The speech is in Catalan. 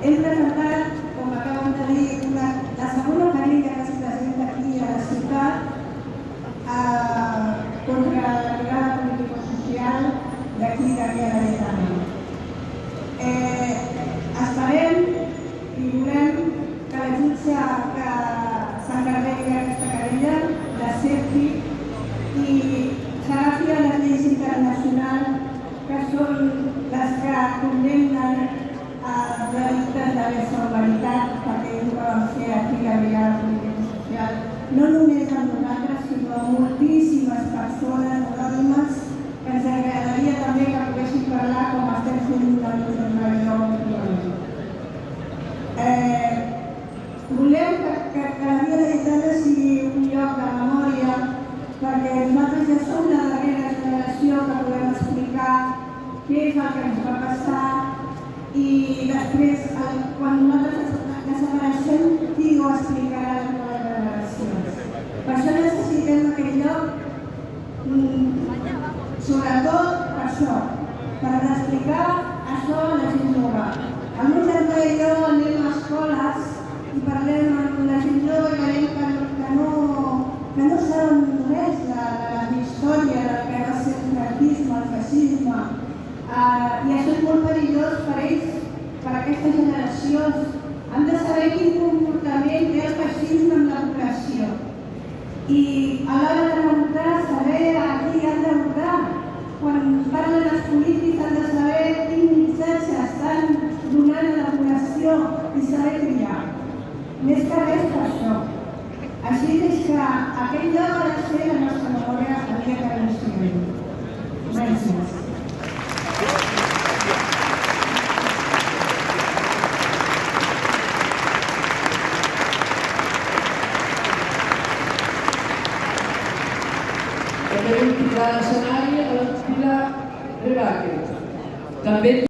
Hem presentat, com acaben de dir, la segona querella que es presenta aquí a la ciutat contra la brigada político-social d'aquí de Via Laietana. Esperem i volem que la jutge que s'encarregui d'aquesta querella l'accepti i s'agafi a les lleis internacionals que són les que condemnen els delictes de lesa humanitat, perquè ells ho van fer aquí a la brigada político-social, no només amb nosaltres, sinó amb moltíssimes persones anònimes que ens agradaria també que poguessin parlar com estem fent amb el jornal actualment. Volem que la Via Laietana sigui un lloc de memòria, perquè nosaltres ja som la darrera generació que podem explicar què és el que ens va passar i després, quan nosaltres desapareixem, qui ho explicarà a les noves generacions. Per això necessitem aquest lloc, sobretot per això, per explicar això a la gent jove. El meu germà i jo anem a escoles i parlem amb la gent jove i veiem que no saben res de la història del que va ser el franquisme, el feixisme, i això és molt perillós per ells, per aquestes generacions. Han de saber quin comportament té el feixisme amb la població i a l'hora de votar saber a qui han de votar. Quan parlen els polítics han de saber quin missatge estan donant a la població i saber triar. Més que res per això. Així és que aquest lloc ha de ser la nostra memòria el dia que l'anunciem. Gràcies. També vull posar a l'escenari a la Pilar Rebaque. També